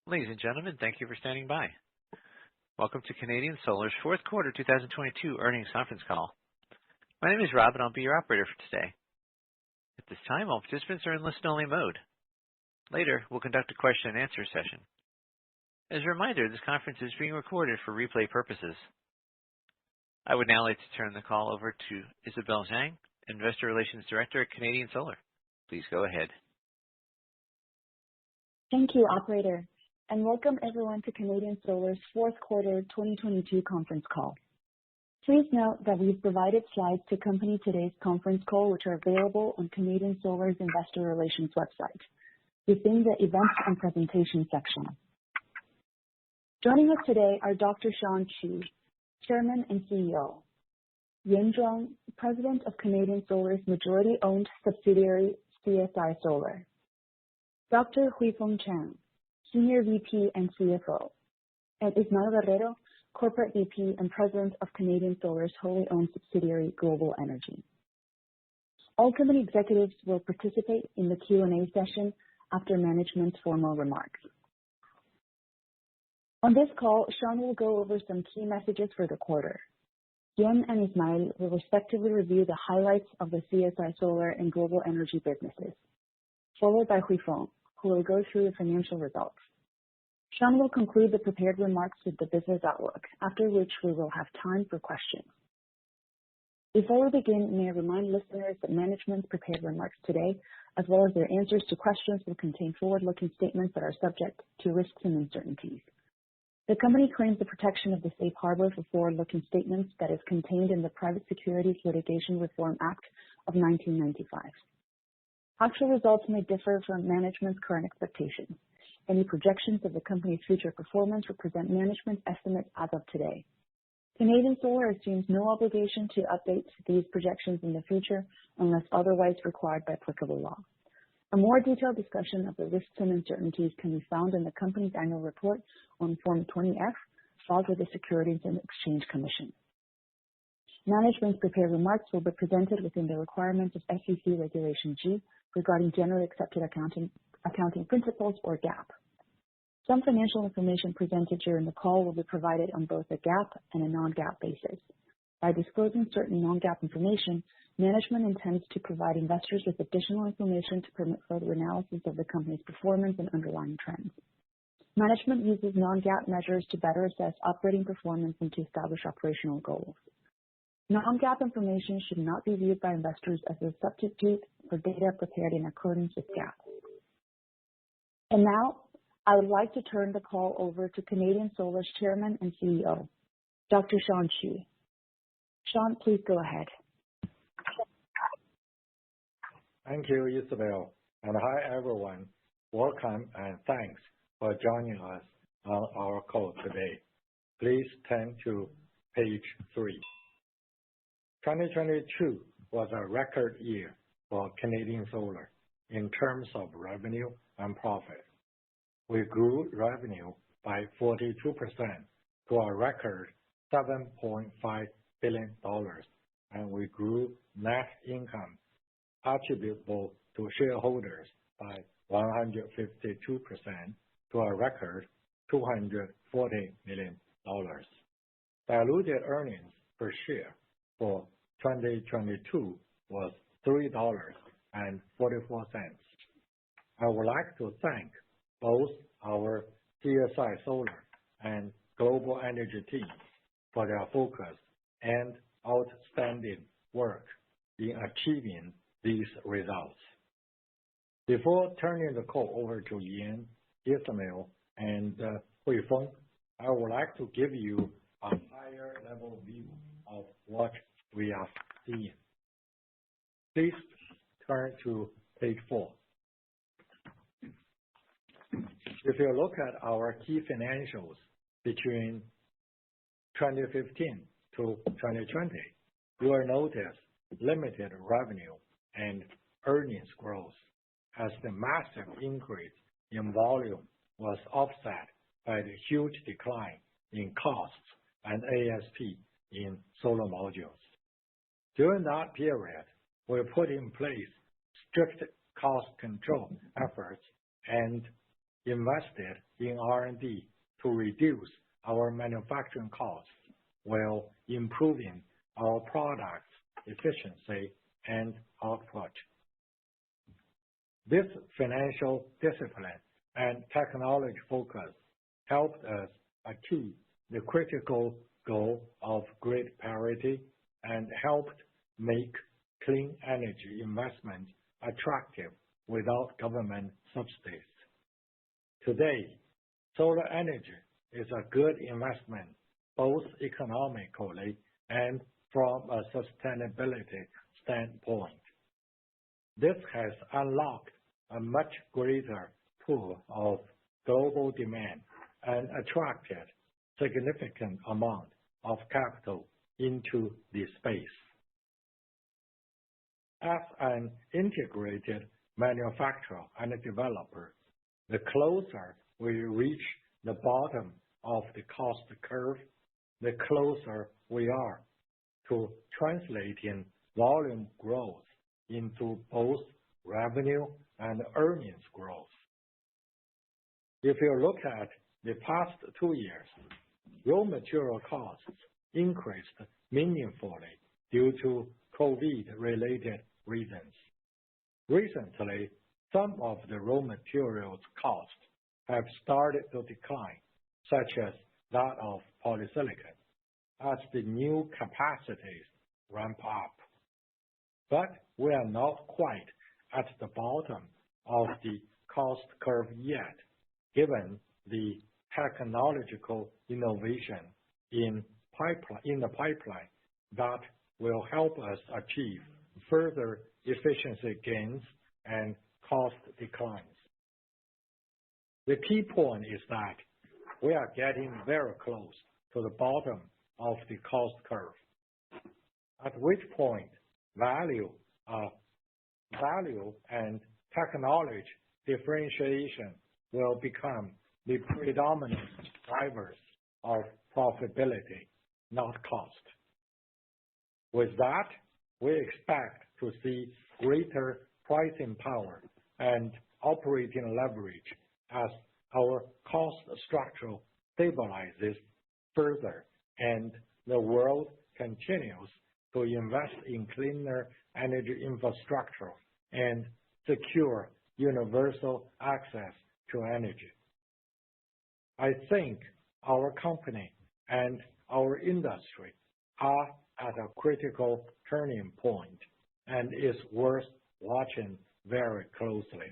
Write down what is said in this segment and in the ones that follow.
Ladies and gentlemen, thank you for standing by. Welcome to Canadian Solar's fourth quarter 2022 earnings conference call. My name is Rob, and I'll be your operator for today. At this time, all participants are in listen-only mode. Later, we'll conduct a question-and-answer session. As a reminder, this conference is being recorded for replay purposes. I would now like to turn the call over to Isabel Zhang, Investor Relations Director at Canadian Solar. Please go ahead. Thank you, operator, and welcome everyone to Canadian Solar's fourth quarter 2022 conference call. Please note that we've provided slides to accompany today's conference call, which are available on Canadian Solar's Investor Relations website within the Events and Presentation section. Joining us today are Dr. Shawn Qu, Chairman and CEO, Yan Zhuang, President of Canadian Solar's majority-owned subsidiary, CSI Solar, Dr. Huifeng Chang, Senior VP and CFO, and Ismael Guerrero, Corporate VP and President of Canadian Solar's wholly-owned subsidiary, Global Energy. All company executives will participate in the Q&A session after management's formal remarks. On this call, Shawn will go over some key messages for the quarter. Yan and Ismael will respectively review the highlights of the CSI Solar and Global Energy businesses, followed by Huifeng, who will go through the financial results. Shawn will conclude the prepared remarks with the business outlook, after which we will have time for questions. Before we begin, may I remind listeners that management's prepared remarks today, as well as their answers to questions, will contain forward-looking statements that are subject to risks and uncertainties. The company claims the protection of the safe harbor for forward-looking statements that is contained in the Private Securities Litigation Reform Act of 1995. Actual results may differ from management's current expectations. Any projections of the company's future performance represent management's estimates as of today. Canadian Solar assumes no obligation to update these projections in the future unless otherwise required by applicable law. A more detailed discussion of the risks and uncertainties can be found in the company's annual report on Form 20-F filed with the Securities and Exchange Commission. Management's prepared remarks will be presented within the requirements of SEC Regulation G regarding generally accepted accounting principles, or GAAP. Some financial information presented during the call will be provided on both a GAAP and a non-GAAP basis. By disclosing certain non-GAAP information, management intends to provide investors with additional information to permit further analysis of the company's performance and underlying trends. Management uses non-GAAP measures to better assess operating performance and to establish operational goals. Non-GAAP information should not be viewed by investors as a substitute for data prepared in accordance with GAAP. And now, I would like to turn the call over to Canadian Solar's Chairman and CEO, Dr. Shawn Qu. Shawn, please go ahead. Thank you, Isabel, and hi, everyone. Welcome and thanks for joining us on our call today. Please turn to page 3. 2022 was a record year for Canadian Solar in terms of revenue and profit. We grew revenue by 42% to a record $7.5 billion, and we grew net income attributable to shareholders by 152% to a record $240 million. Diluted earnings per share for 2022 was $3.44. I would like to thank both our CSI Solar and Global Energy teams for their focus and outstanding work in achieving these results. Before turning the call over to Yan, Ismael, and Huifeng, I would like to give you a higher-level view of what we are seeing. Please turn to page 4. If you look at our key financials between 2015 to 2020, you will notice limited revenue and earnings growth as the massive increase in volume was offset by the huge decline in costs and ASP in solar modules. During that period, we put in place strict cost control efforts and invested in R&D to reduce our manufacturing costs while improving our products' efficiency and output. This financial discipline and technology focus helped us achieve the critical goal of grid parity and helped make clean energy investments attractive without government subsidies. Today, solar energy is a good investment both economically and from a sustainability standpoint. This has unlocked a much greater pool of global demand and attracted significant amount of capital into the space. As an integrated manufacturer and a developer, the closer we reach the bottom of the cost curve, the closer we are to translating volume growth into both revenue and earnings growth. If you look at the past 2 years, raw material costs increased meaningfully due to COVID-related reasons. Recently, some of the raw materials costs have started to decline, such as that of polysilicon, as the new capacities ramp up. But we are not quite at the bottom of the cost curve yet, given the technological innovation in the pipeline that will help us achieve further efficiency gains and cost declines. The key point is that we are getting very close to the bottom of the cost curve, at which point value and technology differentiation will become the predominant drivers of profitability, not cost. With that, we expect to see greater pricing power and operating leverage as our cost structure stabilizes further and the world continues to invest in cleaner energy infrastructure and secure universal access to energy. I think our company and our industry are at a critical turning point and is worth watching very closely.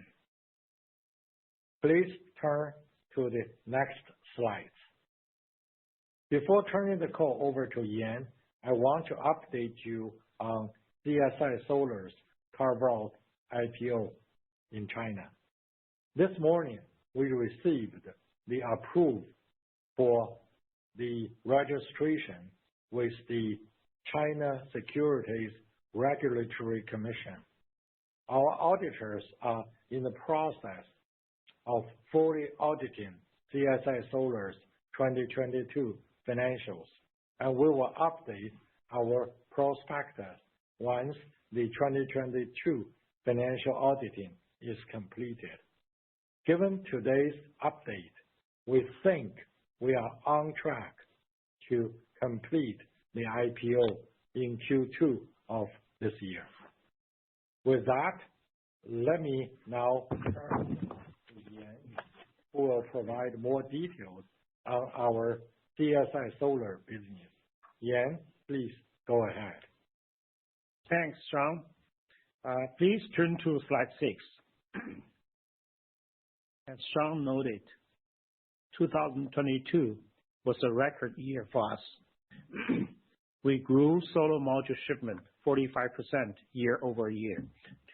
Please turn to the next slides. Before turning the call over to Yan, I want to update you on CSI Solar's carve-out IPO in China. This morning, we received the approval for the registration with the China Securities Regulatory Commission. Our auditors are in the process of fully auditing CSI Solar's 2022 financials, and we will update our prospectus once the 2022 financial auditing is completed. Given today's update, we think we are on track to complete the IPO in Q2 of this year. With that, let me now turn to Yan, who will provide more details on our CSI Solar business. Yan, please go ahead. Thanks, Shawn. Please turn to slide 6. As Shawn noted, 2022 was a record year for us. We grew solar module shipment 45% year-over-year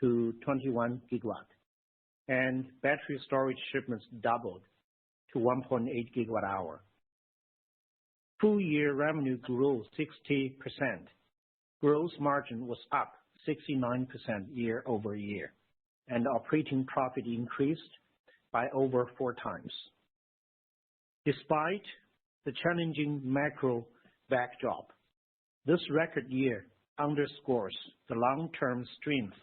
to 21 gigawatt, and battery storage shipments doubled to 1.8 gigawatt hour. Full year revenue grew 60%. Gross margin was up 69% year-over-year, and operating profit increased by over 4 times. Despite the challenging macro backdrop, this record year underscores the long-term strength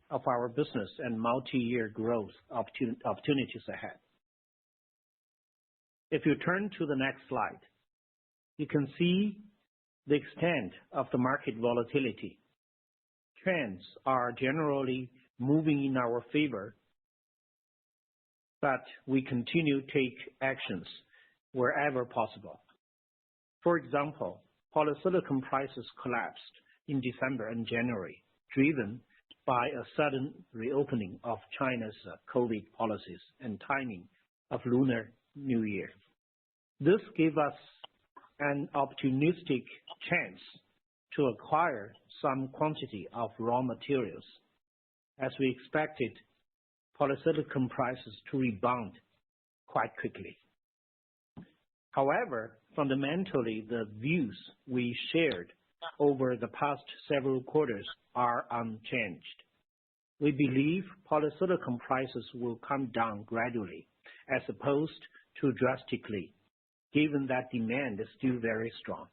of our business and multi-year growth opportunities ahead. If you turn to the next slide, you can see the extent of the market volatility. Trends are generally moving in our favor, but we continue to take actions wherever possible. For example, polysilicon prices collapsed in December and January, driven by a sudden reopening of China's COVID policies and timing of Lunar New Year. This gave us an opportunistic chance to acquire some quantity of raw materials, as we expected polysilicon prices to rebound quite quickly. However, fundamentally, the views we shared over the past several quarters are unchanged. We believe polysilicon prices will come down gradually as opposed to drastically, given that demand is still very strong,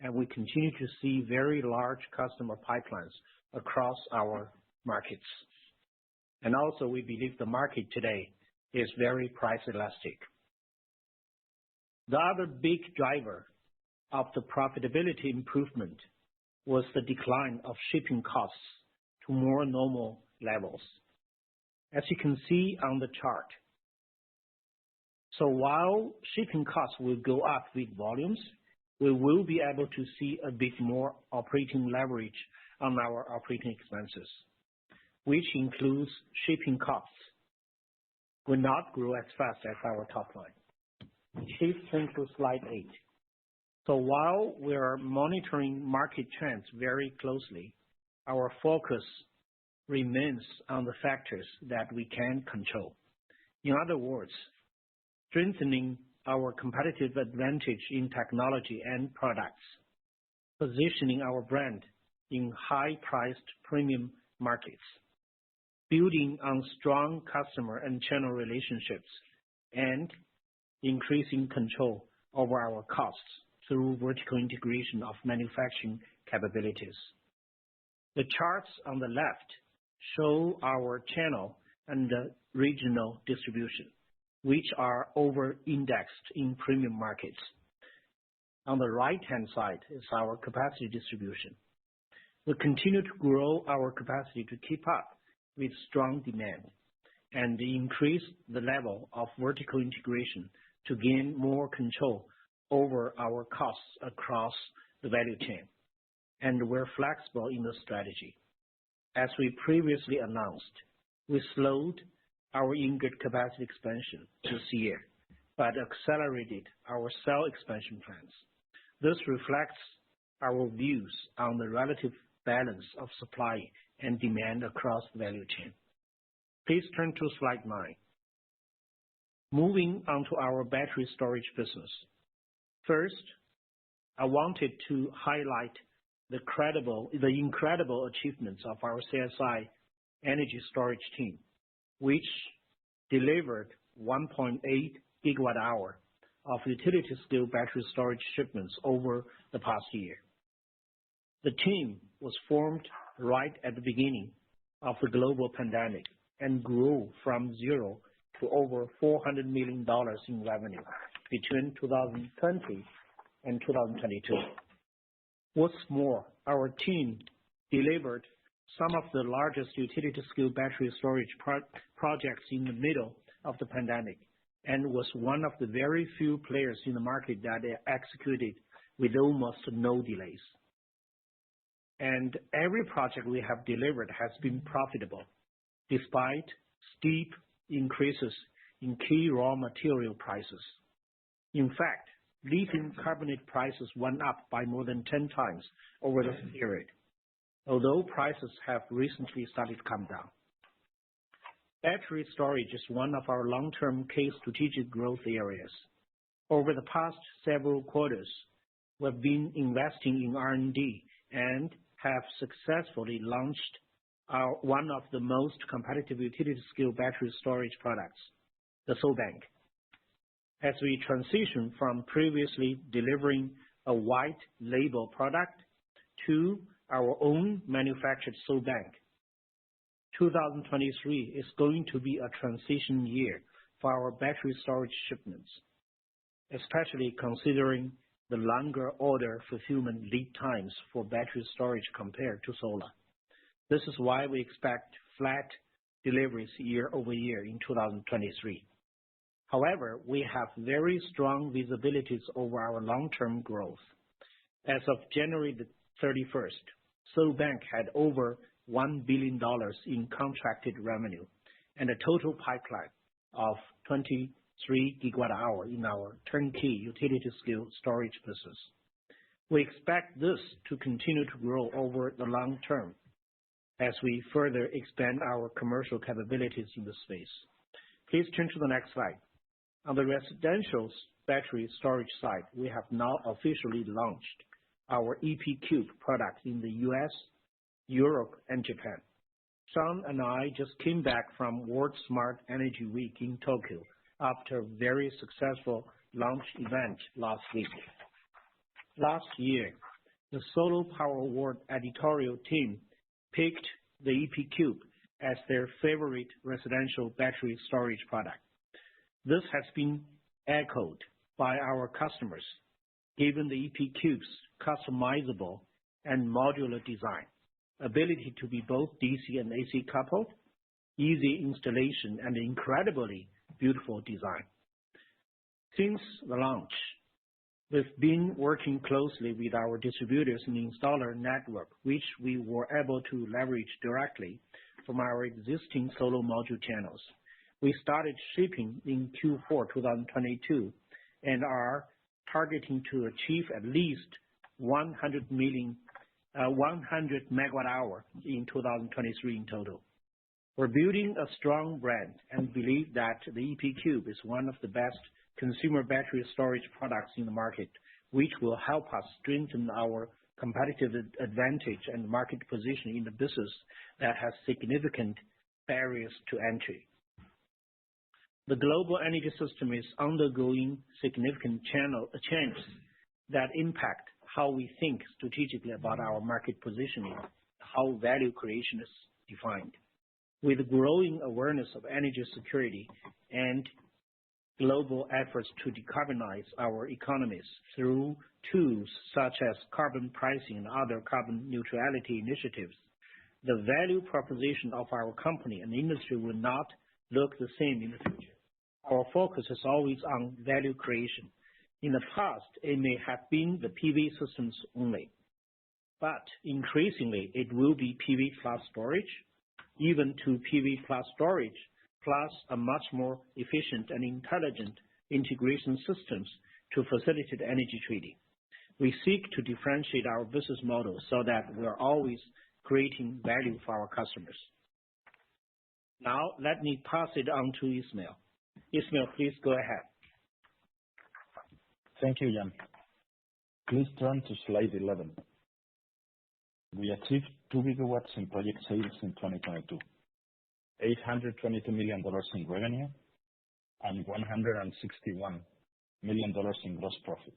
and we continue to see very large customer pipelines across our markets. And also, we believe the market today is very price elastic. The other big driver of the profitability improvement was the decline of shipping costs to more normal levels, as you can see on the chart. So while shipping costs will go up with volumes, we will be able to see a bit more operating leverage on our operating expenses, which includes shipping costs will not grow as fast as our top line. Please turn to slide 8. So while we are monitoring market trends very closely, our focus remains on the factors that we can control. In other words, strengthening our competitive advantage in technology and products, positioning our brand in high-priced premium markets, building on strong customer and channel relationships, and increasing control over our costs through vertical integration of manufacturing capabilities. The charts on the left show our channel and regional distribution, which are over-indexed in premium markets. On the right-hand side is our capacity distribution. We continue to grow our capacity to keep up with strong demand and increase the level of vertical integration to gain more control over our costs across the value chain. And we're flexible in the strategy. As we previously announced, we slowed our ingot capacity expansion this year, but accelerated our cell expansion plans. This reflects our views on the relative balance of supply and demand across the value chain. Please turn to slide 9. Moving on to our battery storage business. First, I wanted to highlight the incredible achievements of our CSI energy storage team, which delivered 1.8 gigawatt-hour of utility-scale battery storage shipments over the past year. The team was formed right at the beginning of the global pandemic and grew from zero to over $400 million in revenue between 2020 and 2022. What's more, our team delivered some of the largest utility-scale battery storage projects in the middle of the pandemic and was one of the very few players in the market that executed with almost no delays. And every project we have delivered has been profitable, despite steep increases in key raw material prices. In fact, lithium carbonate prices went up by more than 10 times over this period, although prices have recently started to come down. Battery storage is one of our long-term key strategic growth areas. Over the past several quarters, we've been investing in R&D and have successfully launched one of the most competitive utility-scale battery storage products, the SolBank. As we transition from previously delivering a white label product to our own manufactured SolBank, 2023 is going to be a transition year for our battery storage shipments. especially considering the longer order fulfillment lead times for battery storage compared to solar. This is why we expect flat deliveries year-over-year in 2023. However, we have very strong visibilities over our long-term growth. As of January 31st, SolarBank had over $1 billion in contracted revenue and a total pipeline of 23 gigawatt-hour in our turnkey utility-scale storage business. We expect this to continue to grow over the long term as we further expand our commercial capabilities in the space. Please turn to the next slide. On the residential battery storage side, we have now officially launched our EP-Cube product in the US, Europe, and Japan. Sean and I just came back from World Smart Energy Week in Tokyo after a very successful launch event last week. Last year, the Solar Power Award editorial team picked the EP-Cube as their favorite residential battery storage product. This has been echoed by our customers, given the EP-Cube's customizable and modular design, ability to be both DC and AC coupled, easy installation, and incredibly beautiful design. Since the launch, we've been working closely with our distributors and installer network, which we were able to leverage directly from our existing solar module channels. We started shipping in Q4 2022 and are targeting to achieve at least 100 megawatt-hour in 2023 in total. We're building a strong brand and believe that the EP-Cube is one of the best consumer battery storage products in the market, which will help us strengthen our competitive advantage and market position in the business that has significant barriers to entry. The global energy system is undergoing significant changes that impact how we think strategically about our market positioning, how value creation is defined. With growing awareness of energy security and global efforts to decarbonize our economies through tools such as carbon pricing and other carbon neutrality initiatives, the value proposition of our company and industry will not look the same in the future. Our focus is always on value creation. In the past, it may have been the PV systems only, but increasingly it will be PV plus storage, even to PV plus storage, plus a much more efficient and intelligent integration systems to facilitate energy trading. We seek to differentiate our business model so that we are always creating value for our customers. Now, let me pass it on to Ismail. Ismail, please go ahead. Thank you, Yan. Please turn to slide 11. We achieved 2 gigawatts in project sales in 2022, $822 million in revenue, and $161 million in gross profit.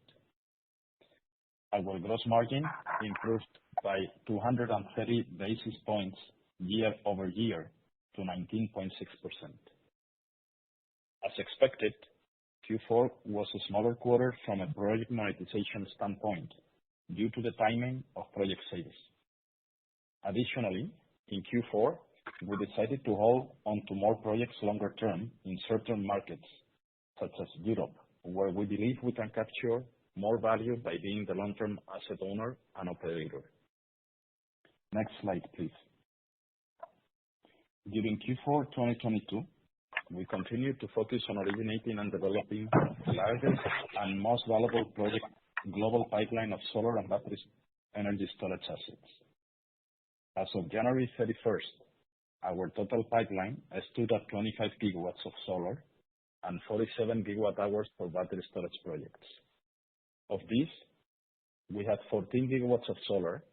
Our gross margin improved by 230 basis points year-over-year to 19.6%. As expected, Q4 was a smaller quarter from a project monetization standpoint due to the timing of project sales. Additionally, in Q4, we decided to hold on to more projects longer term in certain markets, such as Europe, where we believe we can capture more value by being the long-term asset owner and operator. Next slide, please. During Q4 2022, we continued to focus on originating and developing the largest and most valuable project global pipeline of solar and battery energy storage assets. As of January 31st, our total pipeline stood at 25 gigawatts of solar and 47 gigawatt-hours for battery storage projects. Of these, we had 14 gigawatts of solar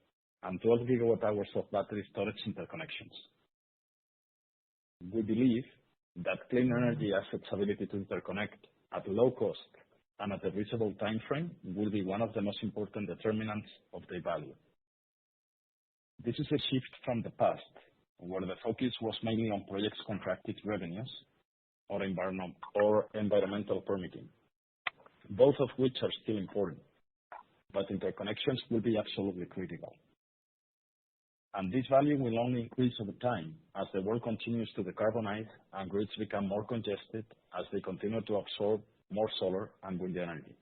and 12 gigawatt-hours of battery storage interconnections. We believe that clean energy assets' ability to interconnect at low cost and at a reasonable time frame will be one of the most important determinants of their value. This is a shift from the past, where the focus was mainly on projects' contracted revenues or environmental permitting. both of which are still important, but interconnections will be absolutely critical. And this value will only increase over time as the world continues to decarbonize and grids become more congested as they continue to absorb more solar and wind energy.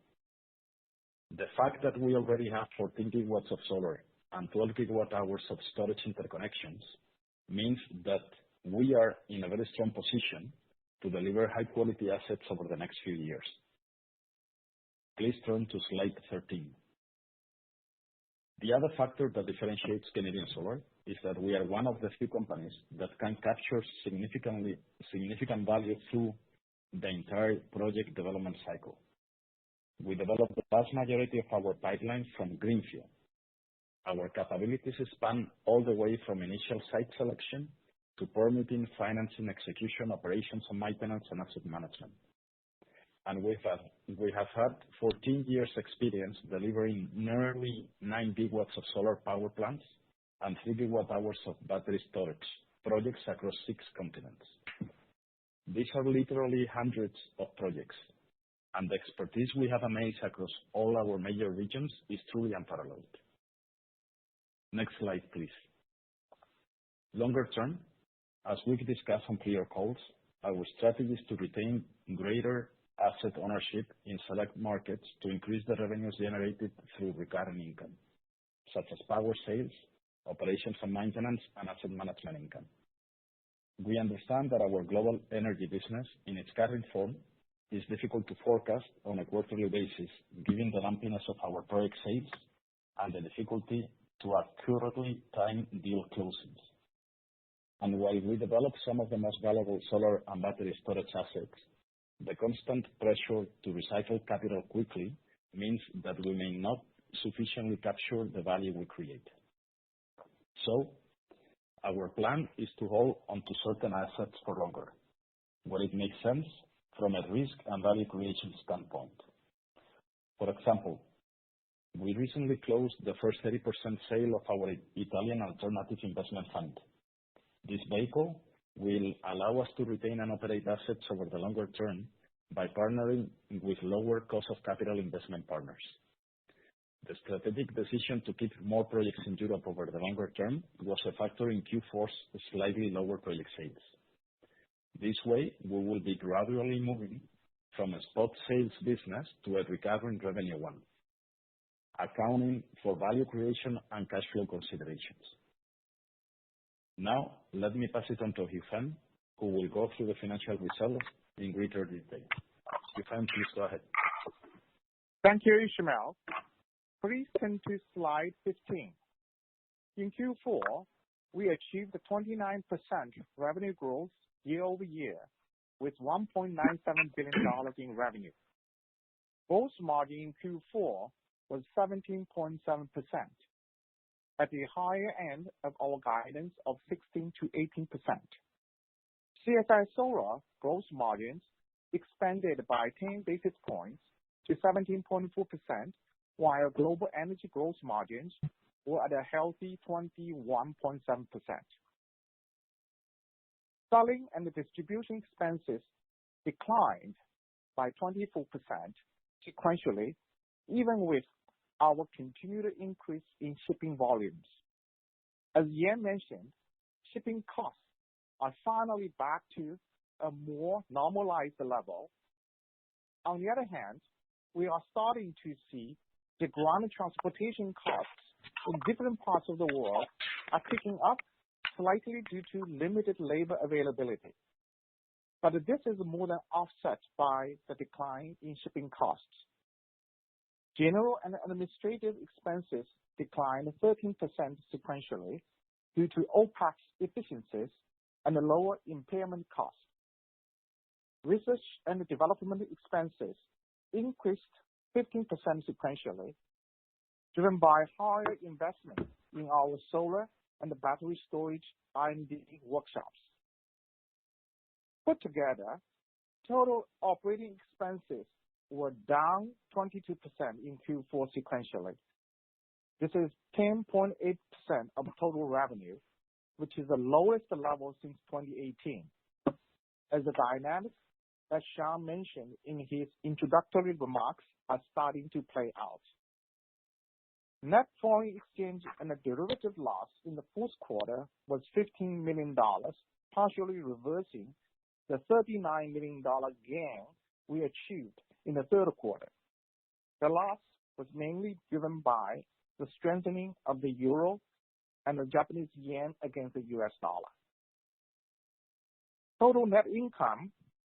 The fact that we already have 14 gigawatts of solar and 12 gigawatt hours of storage interconnections means that we are in a very strong position to deliver high-quality assets over the next few years. Please turn to slide 13. The other factor that differentiates Canadian Solar is that we are one of the few companies that can capture significant value through the entire project development cycle. We develop the vast majority of our pipelines from greenfield. Our capabilities span all the way from initial site selection to permitting, financing, execution, operations and maintenance, and asset management. And we have had 14 years experience delivering nearly 9 gigawatts of solar power plants and 3 gigawatt hours of battery storage projects across 6 continents. These are literally hundreds of projects, and the expertise we have amassed across all our major regions is truly unparalleled. Next slide, please. Longer term, as we've discussed on prior calls, our strategy is to retain greater asset ownership in select markets to increase the revenues generated through recurring income, such as power sales, operations and maintenance, and asset management income. We understand that our global energy business, in its current form, is difficult to forecast on a quarterly basis, given the lumpiness of our project sales and the difficulty to accurately time deal closings. And while we develop some of the most valuable solar and battery storage assets, the constant pressure to recycle capital quickly means that we may not sufficiently capture the value we create. So, our plan is to hold onto certain assets for longer, where it makes sense from a risk and value creation standpoint. For example, we recently closed the first 30% sale of our Italian alternative investment fund. This vehicle will allow us to retain and operate assets over the longer term by partnering with lower cost of capital investment partners. The strategic decision to keep more projects in Europe over the longer term was a factor in Q4's slightly lower project sales. This way, we will be gradually moving from a spot sales business to a recurring revenue one, accounting for value creation and cash flow considerations. Now, let me pass it on to Huifeng, who will go through the financial results in greater detail. Huifeng, please go ahead. Thank you, Ishmael. Please turn to slide 15. In Q4, we achieved a 29% revenue growth year over year with $1.97 billion in revenue. Gross margin in Q4 was 17.7%, at the higher end of our guidance of 16 to 18%. CSI Solar gross margins expanded by 10 basis points to 17.4%, while global energy gross margins were at a healthy 21.7%. Selling and distribution expenses declined by 24% sequentially, even with our continued increase in shipping volumes. As Yan mentioned, shipping costs are finally back to a more normalized level. On the other hand, we are starting to see the ground transportation costs in different parts of the world are picking up slightly due to limited labor availability. But this is more than offset by the decline in shipping costs. General and administrative expenses declined 13% sequentially due to OPEX efficiencies and a lower impairment cost. Research and development expenses increased 15% sequentially, driven by higher investment in our solar and battery storage R&D workshops. Put together, total operating expenses were down 22% in Q4 sequentially. This is 10.8% of total revenue, which is the lowest level since 2018. As the dynamics that Sean mentioned in his introductory remarks are starting to play out. Net foreign exchange and a derivative loss in the fourth quarter was $15 million, partially reversing the $39 million gain we achieved in the third quarter. The loss was mainly driven by the strengthening of the euro and the Japanese yen against the US dollar. Total net income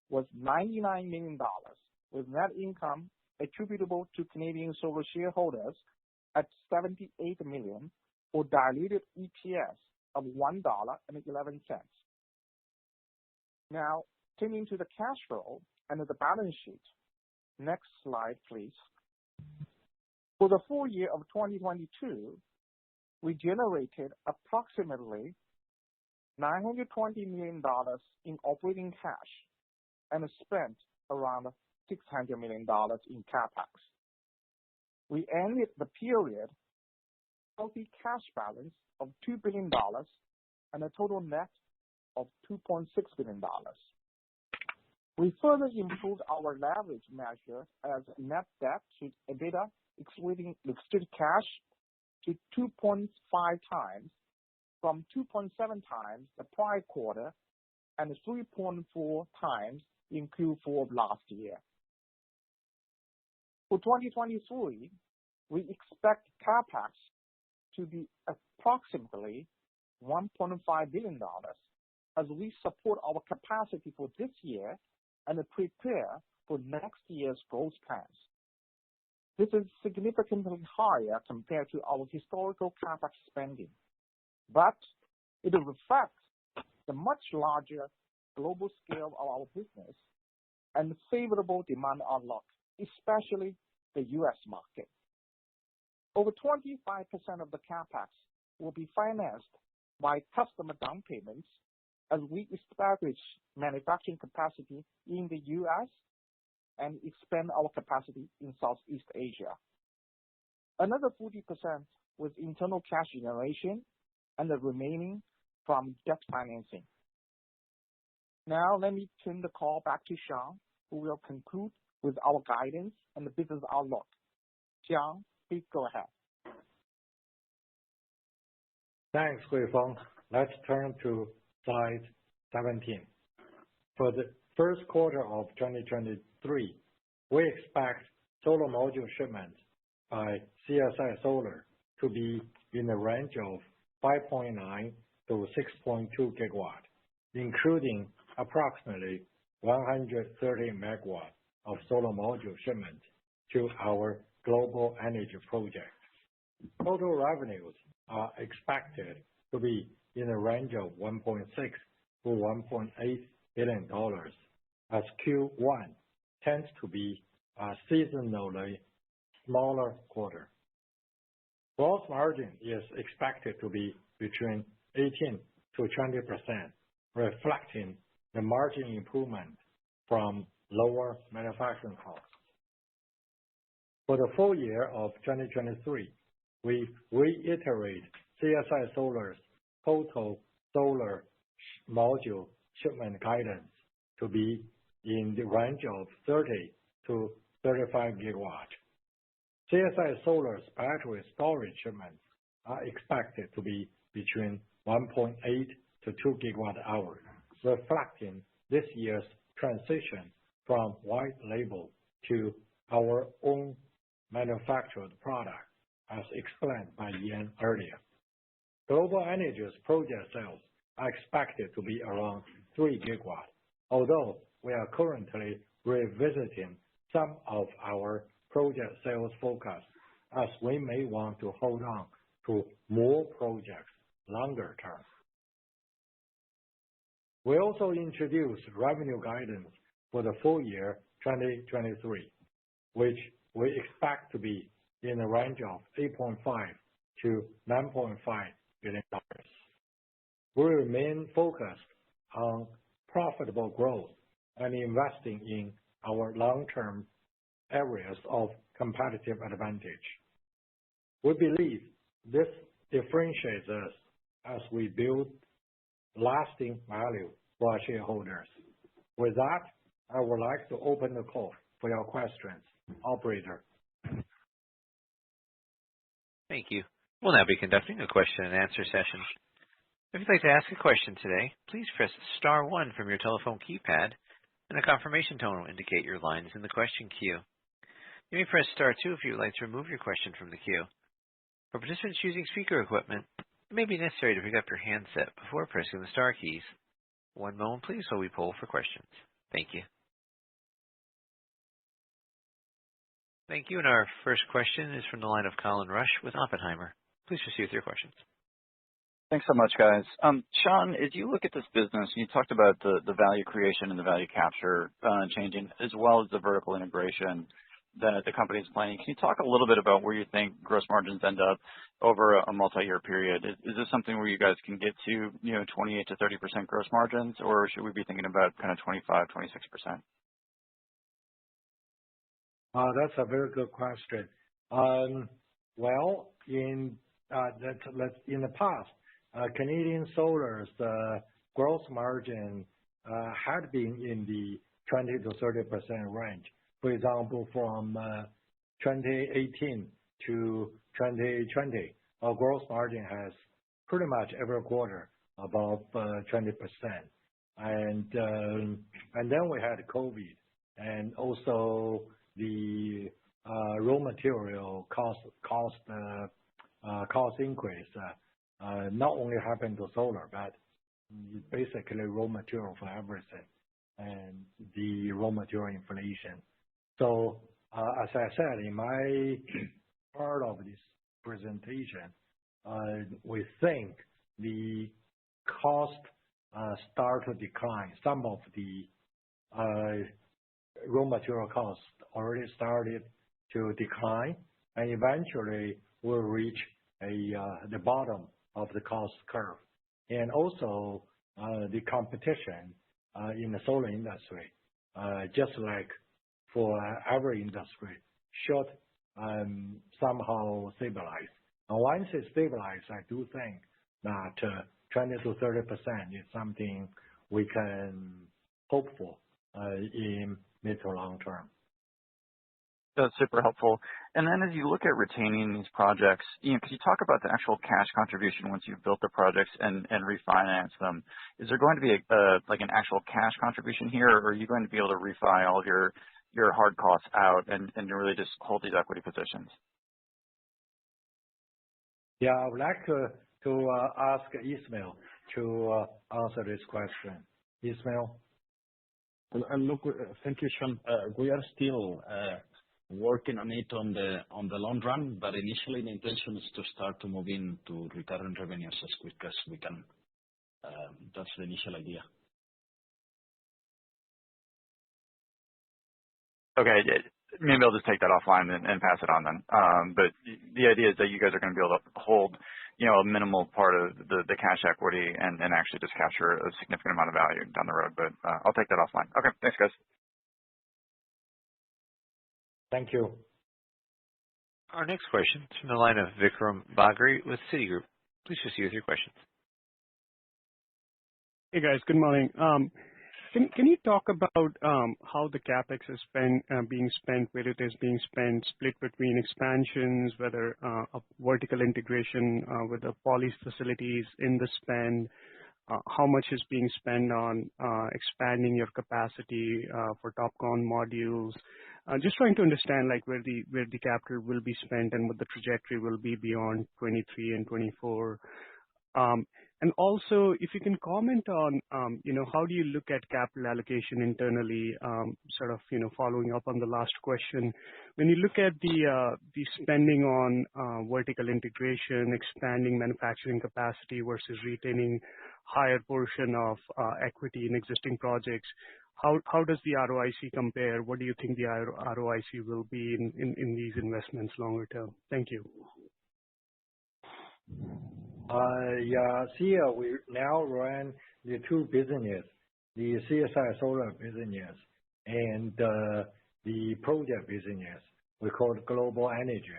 was $99 million, with net income attributable to Canadian Solar shareholders at $78 million, or diluted EPS of $1.11. Now, turning to the cash flow and the balance sheet. Next slide, please. For the full year of 2022, we generated approximately $920 million in operating cash and spent around $600 million in CapEx. We ended the period with a cash balance of $2 billion and a total net of $2.6 billion. We further improved our leverage measure as net debt to EBITDA, excluding restricted cash, to 2.5 times from 2.7 times the prior quarter and 3.4 times in Q4 of last year. For 2023, we expect CapEx to be approximately $1.5 billion as we support our capacity for this year and prepare for next year's growth plans. This is significantly higher compared to our historical CapEx spending, but it reflects the much larger global scale of our business and favorable demand outlook, especially the U.S. market. Over 25% of the CapEx will be financed by customer down payments as we establish manufacturing capacity in the U.S. and expand our capacity in Southeast Asia. Another 40% with internal cash generation and the remaining from debt financing. Now let me turn the call back to Sean, who will conclude with our guidance and the business outlook. Sean, please go ahead. Thanks, Huifeng. Let's turn to slide 17. For the first quarter of 2023, we expect solar module shipments by CSI Solar to be in the range of 5.9 to 6.2 gigawatt, including approximately 130 megawatt of solar module shipments to our global energy project. Total revenues are expected to be in the range of $1.6 to $1.8 billion, as Q1 tends to be a seasonally smaller quarter. Gross margin is expected to be between 18 to 20%, reflecting the margin improvement from lower manufacturing costs. For the full year of 2023, we reiterate CSI Solar's total solar module shipment guidance to be in the range of 30 to 35 gigawatt. CSI Solar's battery storage shipments are expected to be between 1.8 to 2 gigawatt hours, reflecting this year's transition from white label to our own manufactured product, as explained by Yan earlier. Global Energy's project sales are expected to be around 3 gigawatt, although we are currently revisiting some of our project sales forecast, as we may want to hold on to more projects longer term. We also introduced revenue guidance for the full year 2023, which we expect to be in the range of $8.5 to $9.5 billion. We remain focused on profitable growth and investing in our long-term areas of competitive advantage. We believe this differentiates us as we build lasting value for our shareholders. With that, I would like to open the call for your questions. Operator. Thank you. We'll now be conducting a question and answer session. If you'd like to ask a question today, please press star one from your telephone keypad, and a confirmation tone will indicate your line is in the question queue. You may press star two if you would like to remove your question from the queue. For participants using speaker equipment, it may be necessary to pick up your handset before pressing the star keys. One moment please while we poll for questions. Thank you. Thank you. And our first question is from the line of Colin Rusch with Oppenheimer. Please proceed with your questions. Thanks so much, guys. Sean, as you look at this business, you talked about the value creation and the value capture changing, as well as the vertical integration that the company is planning. Can you talk a little bit about where you think gross margins end up over a multi-year period? Is this something where you guys can get to 28 to 30% gross margins, or should we be thinking about kind of 25, 26%? That's a very good question. Well, in the past, Canadian Solar's gross margin had been in the 20 to 30% range. For example, from 2018 to 2020, our gross margin has pretty much every quarter above 20%. And then we had COVID, and also the raw material cost increase. Not only happened to solar, but basically raw material for everything, and the raw material inflation. So as I said in my part of this presentation, we think the cost start to decline. Some of the raw material costs already started to decline, and eventually will reach the bottom of the cost curve. And also the competition in the solar industry, just like for every industry, should somehow stabilize. And once it stabilizes, I do think that 20 to 30% is something we can hope for in mid to long term. That's super helpful. And then as you look at retaining these projects, could you talk about the actual cash contribution once you've built the projects and refinance them? Is there going to be like an actual cash contribution here, or are you going to be able to refi all of your hard costs out and really just hold these equity positions? Yeah, I would like to ask Ismail to answer this question. Ismail? And look, thank you, Sean. We are still working on it on the long run, but initially the intention is to start to move into recurrent revenues as quick as we can. That's the initial idea. Okay, maybe I'll just take that offline and pass it on then. But the idea is that you guys are going to be able to hold, a minimal part of the cash equity and actually just capture a significant amount of value down the road. But I'll take that offline. Okay, thanks, guys. Thank you. Our next question is from the line of Vikram Bagri with Citigroup. Please proceed with your questions. Hey guys, good morning. Can you talk about how the CapEx is being spent, where it is being spent, split between expansions, whether a vertical integration with the poly facilities in the spend, how much is being spent on expanding your capacity for TOPCon modules? Just trying to understand where the capital will be spent and what the trajectory will be beyond 23 and 24. And also, if you can comment on, how do you look at capital allocation internally, following up on the last question. When you look at the spending on vertical integration, expanding manufacturing capacity versus retaining higher portion of equity in existing projects, how does the ROIC compare? What do you think the ROIC will be in these investments longer term? Thank you. See, we now run the two businesses, the CSI Solar business and the project business. We call it Global Energy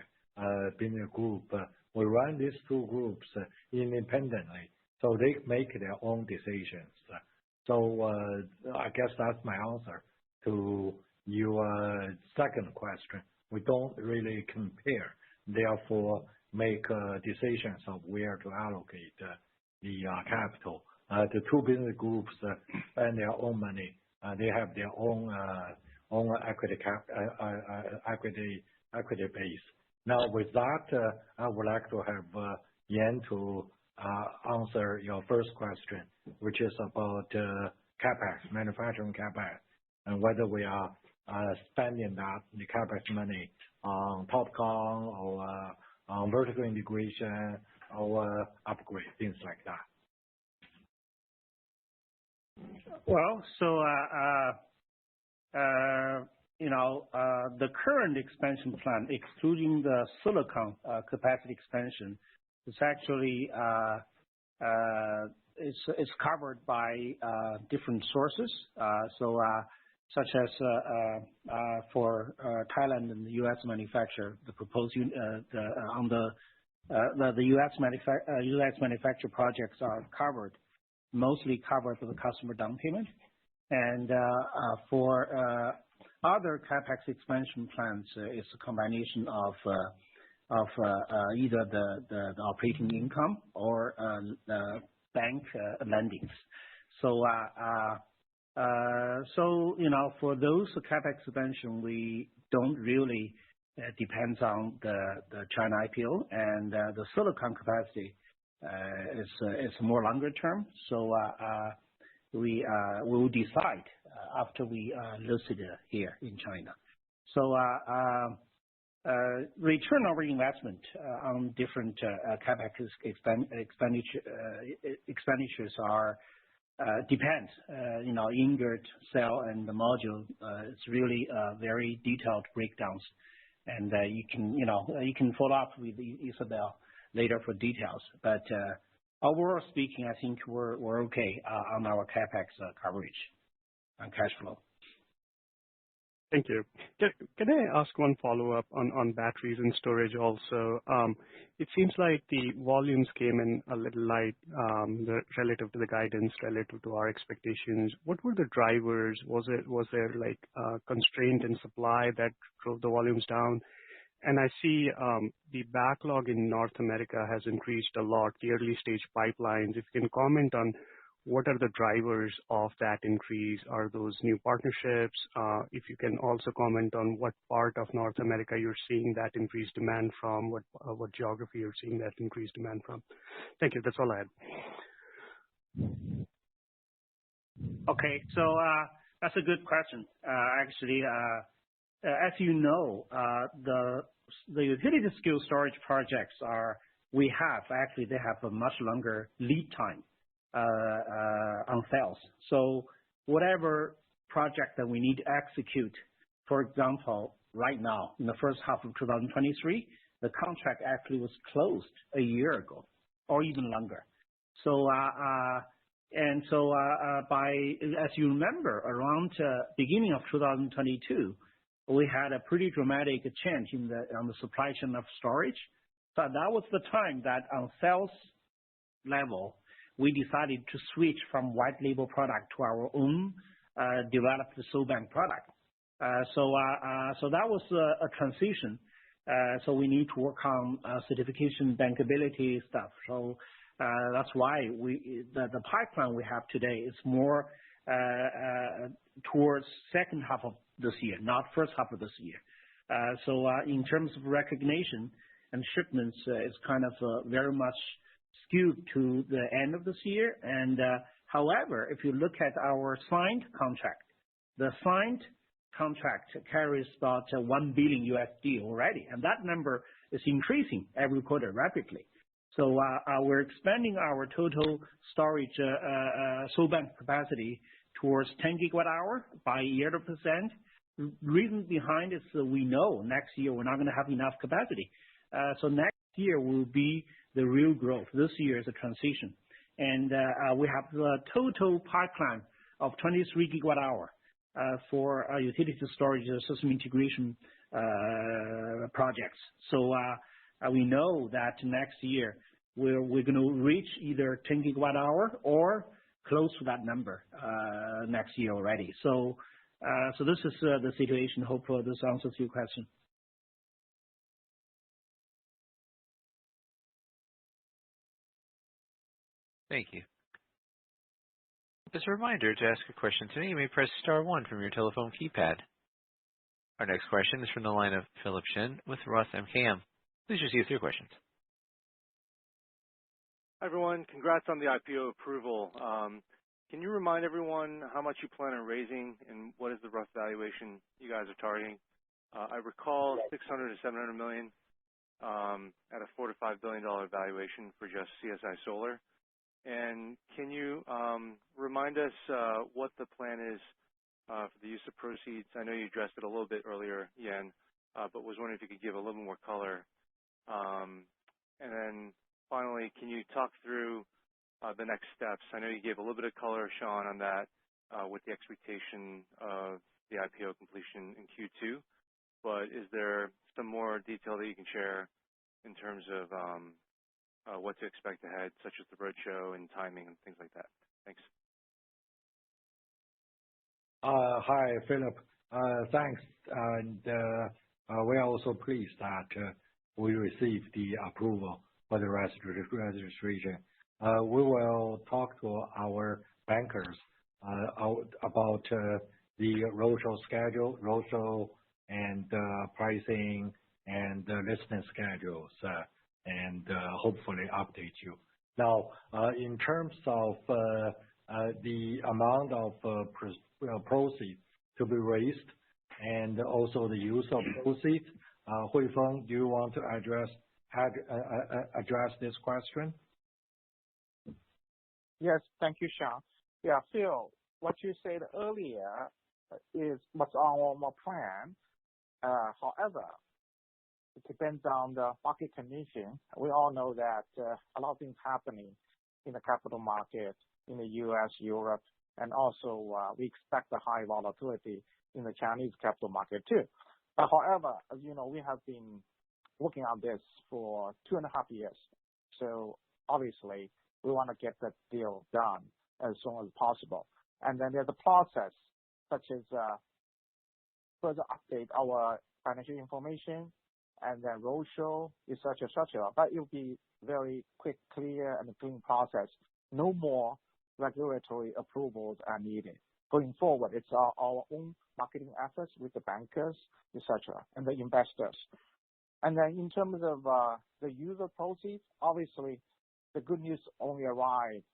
Business Group. We run these two groups independently, so they make their own decisions. So I guess that's my answer to your second question, we don't really compare, therefore make decisions of where to allocate the capital. The two business groups spend their own money. They have their own equity base. Now, with that, I would like to have Yan to answer your first question, which is about CapEx, manufacturing CapEx, and whether we are spending the CapEx money on TOPCon or on vertical integration or upgrade, things like that. Well, so the current expansion plan, excluding the silicon capacity expansion, is actually is covered by different sources. Such as for Thailand and the U.S. manufacturer, the proposed on the U.S. manufacturer projects are mostly covered for the customer down payment, and for other capex expansion plans, it's a combination of either the operating income or the bank lendings. For those capex expansion, we don't really depends on the China IPO, and the silicon capacity is more longer term. We will decide after we listed here in China. Return over investment on different capex expenditures are depends. Ingot, cell, and the module. It's really very detailed breakdowns, and you can follow up with Isabel later for details. But overall speaking, I think we're okay on our capex coverage and cash flow. Thank you. Can I ask one follow-up on batteries and storage also? It seems like the volumes came in a little light relative to the guidance, relative to our expectations. What were the drivers? Was there like constraint in supply that drove the volumes down? And I see the backlog in North America has increased a lot, the early stage pipelines. If you can comment on what are the drivers of that increase? Are those new partnerships? If you can also comment on what part of North America you're seeing that increased demand from, what geography you're seeing that increased demand from. Thank you. That's all I had. Okay, so that's a good question. Actually, as you know, the utility scale storage projects they have a much longer lead time on sales. So whatever project that we need to execute, for example, right now in the first half of 2023, the contract actually was closed a year ago or even longer. So as you remember, around beginning of 2022, we had a pretty dramatic change on the supply chain of storage. So that was the time that on sales level, we decided to switch from white label product to our own developed SoBank product. So that was a transition. So we need to work on certification, bankability stuff. So that's why the pipeline we have today is more towards second half of this year, not first half of this year. So in terms of recognition and shipments, it's kind of very much skewed to the end of this year. And however, if you look at our signed contract, the signed contract carries about $1 billion already, and that number is increasing every quarter rapidly. So we're expanding our total storage SoBank capacity towards 10 gigawatt hour by year to percent. Reason behind is we know next year we're not going to have enough capacity. So next year will be the real growth. This year is a transition. And we have the total pipeline of 23 gigawatt hour for utility storage system integration projects. So we know that next year we're going to reach either 10 gigawatt hour or close to that number next year already. So So this is the situation. Hopefully this answers your question. Thank you. As a reminder, to ask a question today, you may press star one from your telephone keypad. Our next question is from the line of Philip Shen with Roth MKM. Please proceed with your questions. Hi, everyone. Congrats on the IPO approval. Can you remind everyone how much you plan on raising and what is the rough valuation you guys are targeting? I recall 600 to 700 million at a $4 to $5 billion valuation for just CSI Solar. And can you remind us what the plan is for the use of proceeds? I know you addressed it a little bit earlier, Yan, but was wondering if you could give a little more color. And then finally, can you talk through the next steps? I know you gave a little bit of color, Sean, on that with the expectation of the IPO completion in Q2, but is there some more detail that you can share in terms of what to expect ahead, such as the roadshow and timing and things like that? Thanks. Hi, Philip. Thanks. And we are also pleased that we received the approval for the registration. We will talk to our bankers about the roadshow schedule, and pricing and listing schedules, and hopefully update you. Now, in terms of the amount of proceeds to be raised and also the use of proceeds, Huifeng, do you want to address this question? Yes, thank you, Sean. Yeah, Phil, what you said earlier was our plan. However, it depends on the market condition. We all know that a lot of things happening in the capital market in the U.S., Europe, and also we expect a high volatility in the Chinese capital market too. However, as you know, we have been working on this for 2.5 years. So obviously, we want to get that deal done as soon as possible. And then there's a process such as further update our financial information and then roadshow, etc., etc. But it will be very quick, clear, and clean process. No more regulatory approvals are needed. Going forward, it's our own marketing efforts with the bankers, etc., and the investors. And then in terms of the user proceeds, obviously, the good news only arrived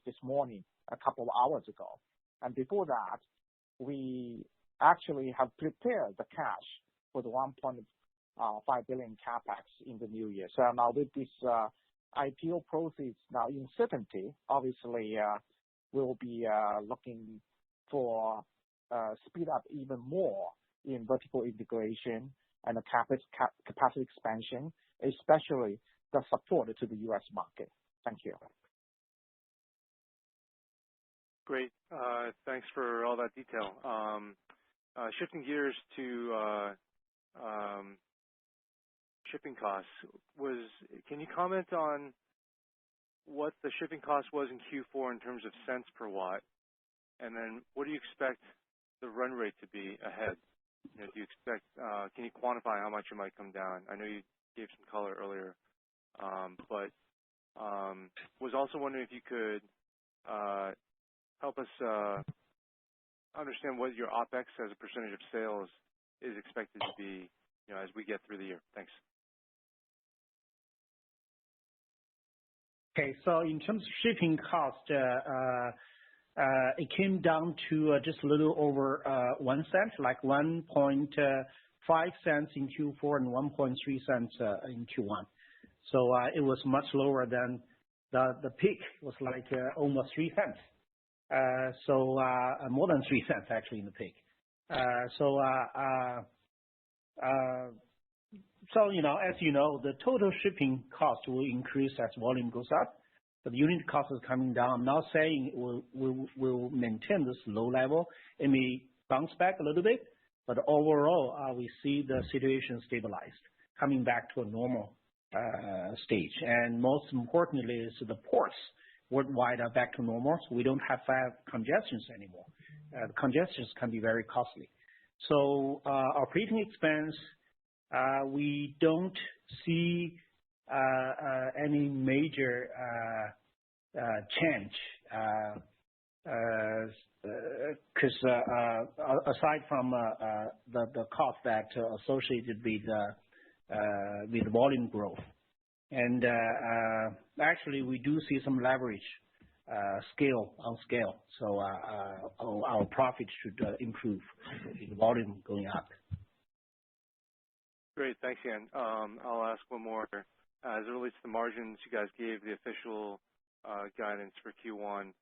this morning, a couple of hours ago. And before that, we actually have prepared the cash for the 1.5 billion capex in the new year. So now with this IPO proceeds now in certainty, obviously, we'll be looking for speed up even more in vertical integration and the capacity expansion, especially the support to the U.S. market. Thank you. Great. Thanks for all that detail. Shifting gears to shipping costs, can you comment on what the shipping cost was in Q4 in terms of cents per watt? And then what do you expect the run rate to be ahead? Do you expect, can you quantify how much it might come down? I know you gave some color earlier, but was also wondering if you could help us understand what your OPEX as a percentage of sales is expected to be, as we get through the year. Thanks. Okay, so in terms of shipping cost, it came down to just a little over 1 cent, like 1.5 cents in Q4 and 1.3 cents in Q1. So it was much lower than the peak. It was like almost 3 cents. So more than 3 cents actually in the peak. So as you know, the total shipping cost will increase as volume goes up, but the unit cost is coming down. I'm not saying we'll maintain this low level. It may bounce back a little bit, but overall, we see the situation stabilized, coming back to a normal stage. And most importantly is the ports worldwide are back to normal, so we don't have congestions anymore. the congestions can be very costly. So operating expense, we don't see any major change, because aside from the cost that associated with volume growth, and actually we do see some leverage scale on scale, so our profit should improve with volume going up. Great, thanks, Yan. I'll ask one more. As it relates to the margins, you guys gave the official guidance for Q1.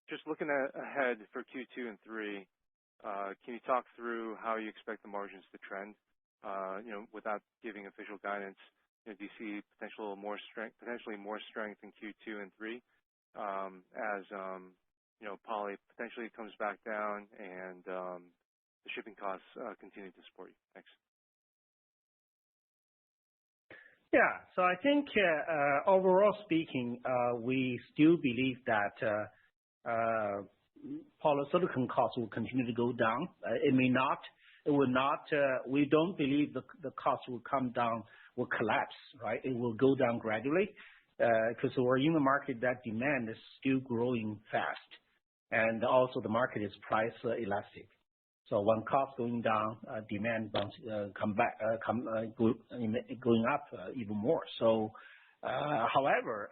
Just looking ahead for Q2 and 3, can you talk through how you expect the margins to trend? Without giving official guidance, do you see potentially more strength in Q2 and 3 as poly potentially comes back down and the shipping costs continue to support you? Thanks. Yeah, so I think overall speaking, we still believe that polysilicon costs will continue to go down. It will not, we don't believe the cost will come down, will collapse, right? It will go down gradually because we're in a market that demand is still growing fast. And also the market is price elastic. So when cost going down, demand going up even more. So, however,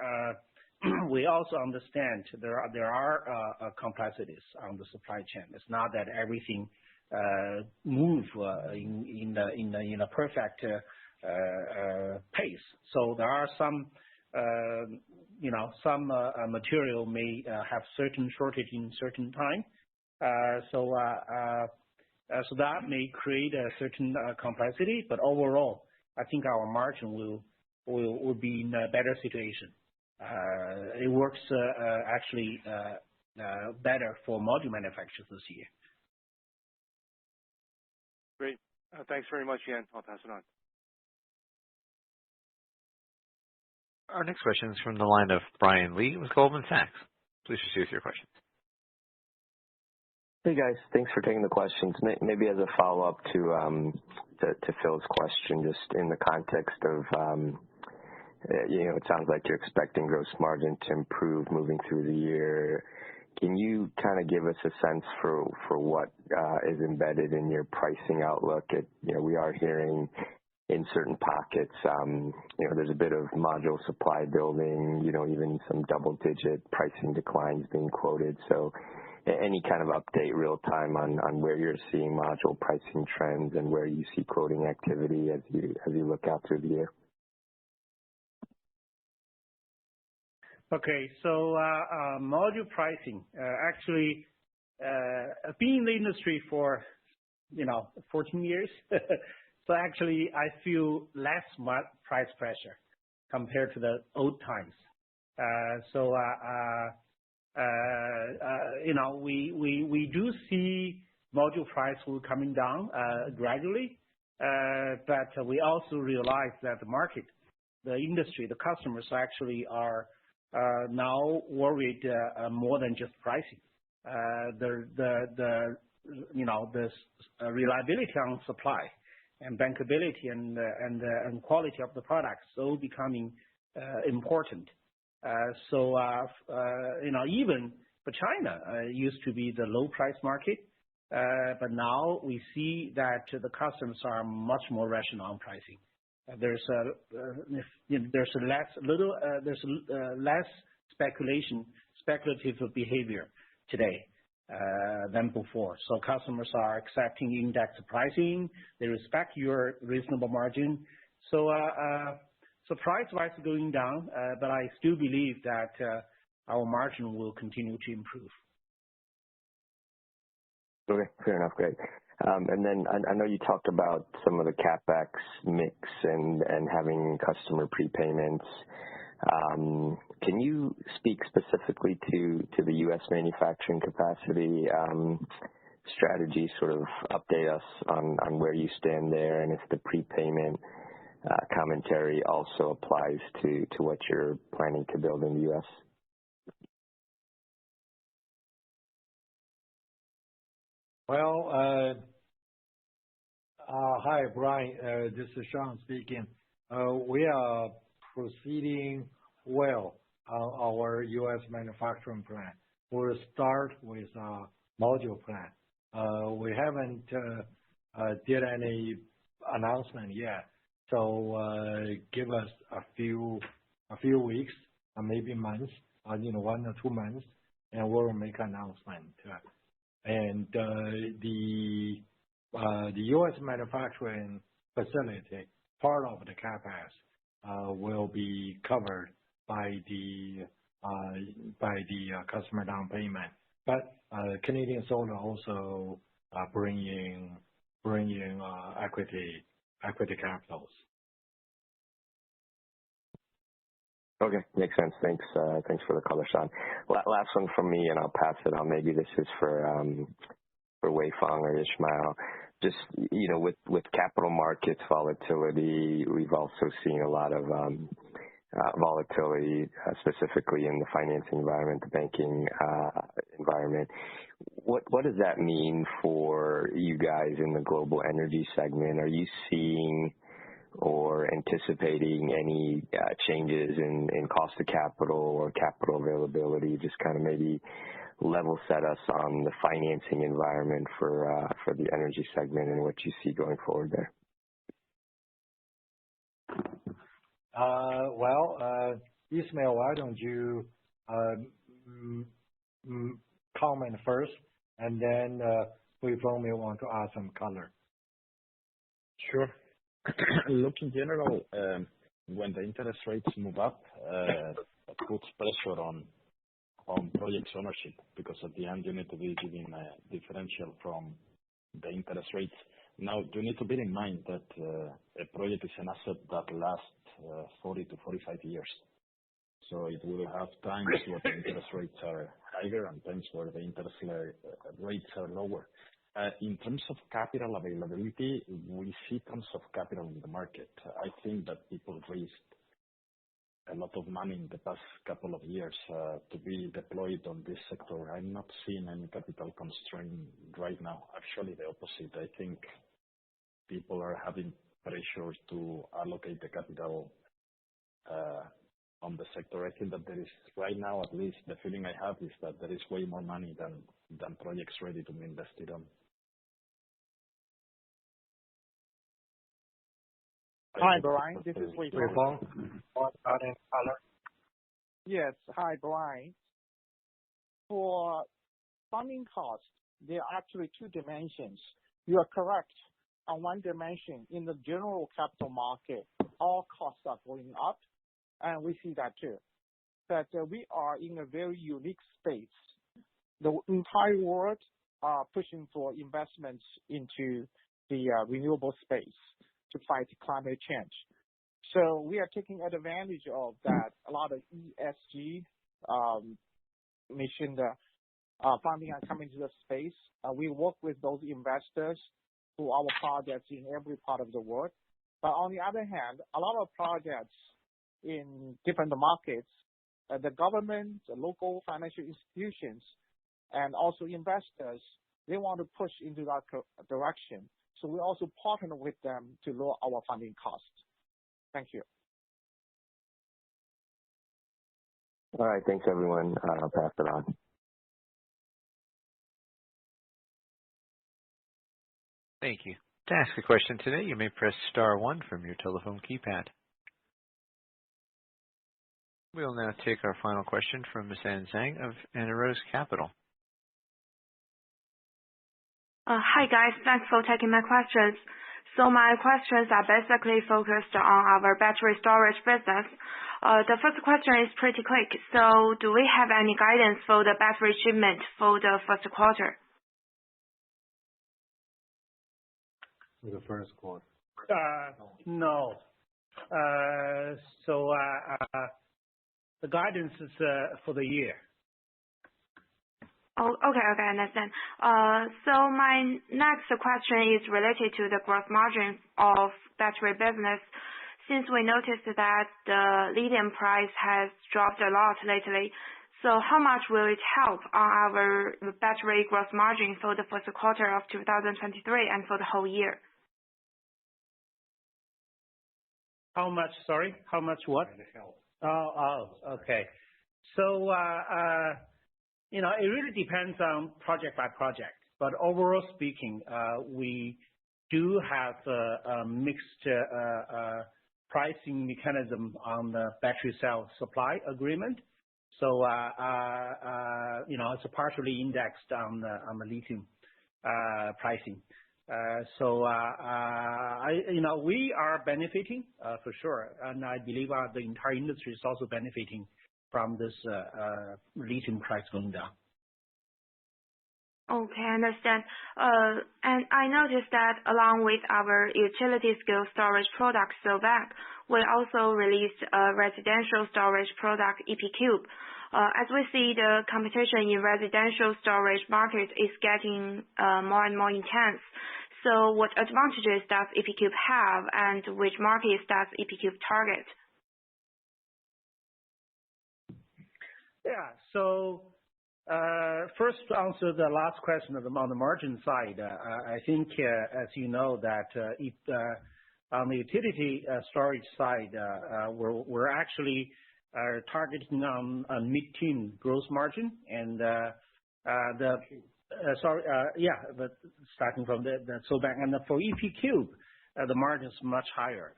we also understand there are complexities on the supply chain. It's not that everything move in a perfect pace. So there are some material may have certain shortage in certain time. So that may create a certain complexity, but overall, I think our margin will be in a better situation. It works actually better for module manufacturers this year. Great. Thanks very much, Yan. I'll pass it on. Our next question is from the line of Brian Lee with Goldman Sachs. Please proceed with your questions. Hey guys, thanks for taking the questions. Maybe as a follow-up to Phil's question, just in the context of it sounds like you're expecting gross margin to improve moving through the year. Can you kind of give us a sense for what is embedded in your pricing outlook? We are hearing in certain pockets, there's a bit of module supply building, even some double-digit pricing declines being quoted. So any kind of update real time on where you're seeing module pricing trends and where you see quoting activity as you look out through the year? Okay, so module pricing, actually, being in the industry for 14 years, so actually I feel less price pressure compared to the old times. We do see module price will coming down gradually, but we also realize that the market, the industry, the customers actually are now worried more than just pricing. The reliability on supply and bankability and quality of the products so becoming important. Even for China, used to be the low price market, but now we see that the customers are much more rational on pricing. There's less speculative behavior today than before. So customers are accepting index pricing. They respect your reasonable margin. So price-wise going down, but I still believe that our margin will continue to improve. Okay, fair enough, great. And then I know you talked about some of the CapEx mix and having customer prepayments. Can you speak specifically to the U.S. manufacturing capacity strategy, sort of update us on where you stand there and if the prepayment commentary also applies to what you're planning to build in the U.S.? Well, hi, Brian. This is Sean speaking. We are proceeding well on our U.S. manufacturing plan. We'll start with a module plan. We haven't did any announcement yet, so give us a few weeks, or maybe months, 1 or 2 months, and we'll make an announcement. And the U.S. manufacturing facility, part of the CapEx, will be covered by the customer down payment. But Canadian Solar also bringing equity capitals. Okay, makes sense. Thanks for the color, Sean. Last one from me, and I'll pass it on. Maybe this is for Weifang or Ismail. Just with capital markets volatility, we've also seen a lot of volatility, specifically in the financing environment, the banking environment. What does that mean for you guys in the global energy segment? Are you seeing or anticipating any changes in cost of capital or capital availability? Just kind of maybe level set us on the financing environment for the energy segment and what you see going forward there. Ismail, why don't you comment first, and then Weifang may want to add some color. Sure. Look, in general, when the interest rates move up, it puts pressure on project ownership, because at the end you need to be giving a differential from the interest rates. Now, you need to bear in mind that a project is an asset that lasts 40 to 45 years. So it will have times where the interest rates are higher and times where the interest rates are lower. In terms of capital availability, we see tons of capital in the market. I think that people raised a lot of money in the past couple of years to be deployed on this sector. I'm not seeing any capital constraint right now. Actually, the opposite. I think people are having pressure to allocate the capital on the sector. I think that there is, right now at least, the feeling I have is that there is way more money than projects ready to be invested on. Hi, Brian. This is Weifang. Yes. Hi, Brian. For funding costs, there are actually 2 dimensions. You are correct. On one dimension, in the general capital market, all costs are going up, and we see that too. But we are in a very unique space. The entire world are pushing for investments into the renewable space to fight climate change. So we are taking advantage of that. A lot of ESG mission funding are coming to the space. We work with those investors to our projects in every part of the world. But on the other hand, a lot of projects in different markets, the government, the local financial institutions, and also investors, they want to push into that direction. So we also partner with them to lower our funding costs. Thank you. All right. Thanks, everyone. I'll pass it on. Thank you. To ask a question today, you may press star 1 from your telephone keypad. We'll now take our final question from Ms. Ann Zhang of Anna Rose Capital. Hi, guys. Thanks for taking my questions. So my questions are basically focused on our battery storage business. The first question is pretty quick. So do we have any guidance for the battery shipment for the first quarter? For the first quarter. No. So the guidance is for the year. Oh, okay, I understand. So my next question is related to the gross margin of battery business. Since we noticed that the lithium price has dropped a lot lately, So how much will it help on our battery gross margin for the first quarter of 2023 and for the whole year? How much, sorry? How much what? Okay. So, it really depends on project by project. But overall speaking, we do have a mixed pricing mechanism on the battery cell supply agreement. So, it's partially indexed on the lithium pricing. We are benefiting for sure, and I believe the entire industry is also benefiting from this lithium price going down. Okay, I understand. And I noticed that along with our utility scale storage product, SolBank, we also released a residential storage product, EP-Cube. As we see, the competition in residential storage market is getting more and more intense. So what advantages does EP-Cube have, and which markets does EP-Cube target? Yeah. So first, to answer the last question on the margin side, I think, as you know, that on the utility storage side, we're actually targeting on a mid-teen gross margin, and but starting from the SolBank, and for EP-Cube, the margin is much higher.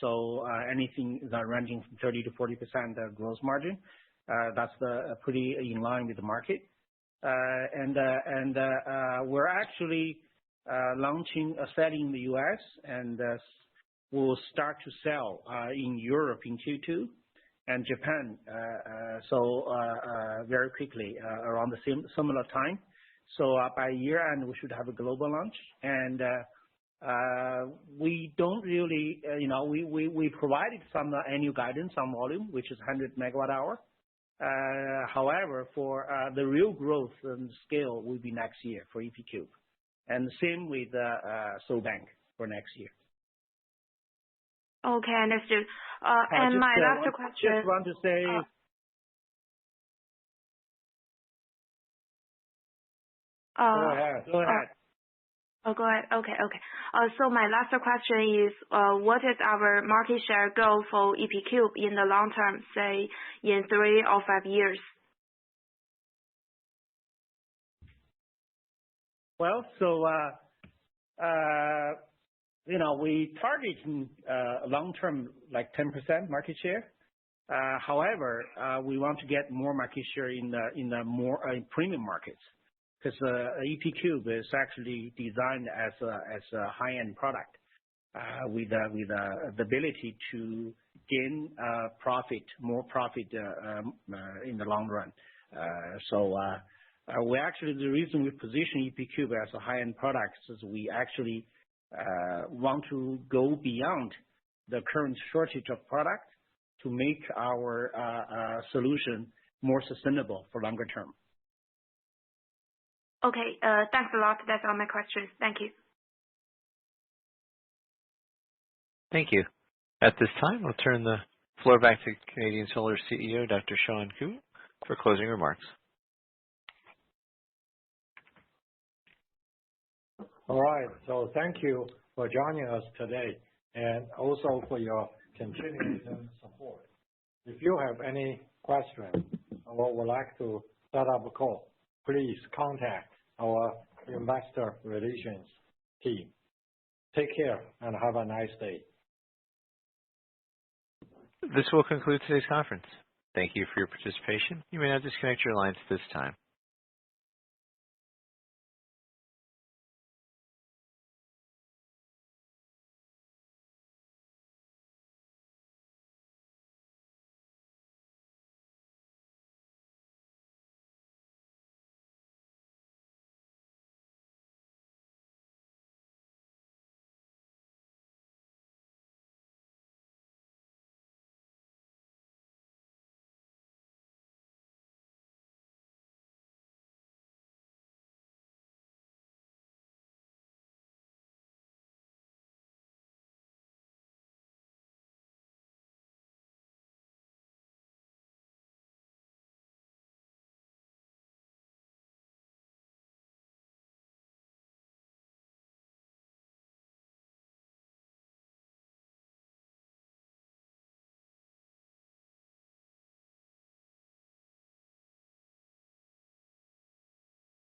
So anything that ranging from 30 to 40% gross margin. That's pretty in line with the market. We're actually launching a selling in the U.S. and we'll start to sell in Europe in Q2 and Japan. Very quickly around the similar time. So by year end we should have a global launch. And we don't really, we provided some annual guidance on volume, which is 100 megawatt hour. However, for the real growth and scale will be next year for EP-Cube, and same with SolBank for next year. Okay, understood. And my last question. Just want to say. Go ahead. Oh, go ahead. Okay. So my last question is, what is our market share goal for EP-Cube in the long term, say in 3 or 5 years? Well, so we target long term like 10% market share. However, we want to get more market share in the more premium markets. Because EP-Cube is actually designed as a high-end product with the ability to gain more profit in the long run. We actually, the reason we position EP-Cube as a high-end product is we actually want to go beyond the current shortage of product to make our solution more sustainable for longer term. Okay, thanks a lot. That's all my questions. Thank you. Thank you. At this time, I'll turn the floor back to Canadian Solar CEO, Dr. Shawn Qu, for closing remarks. All right. So thank you for joining us today and also for your continued support. If you have any questions or would like to set up a call, please contact our investor relations team. Take care and have a nice day. This will conclude today's conference. Thank you for your participation. You may now disconnect your lines at this time.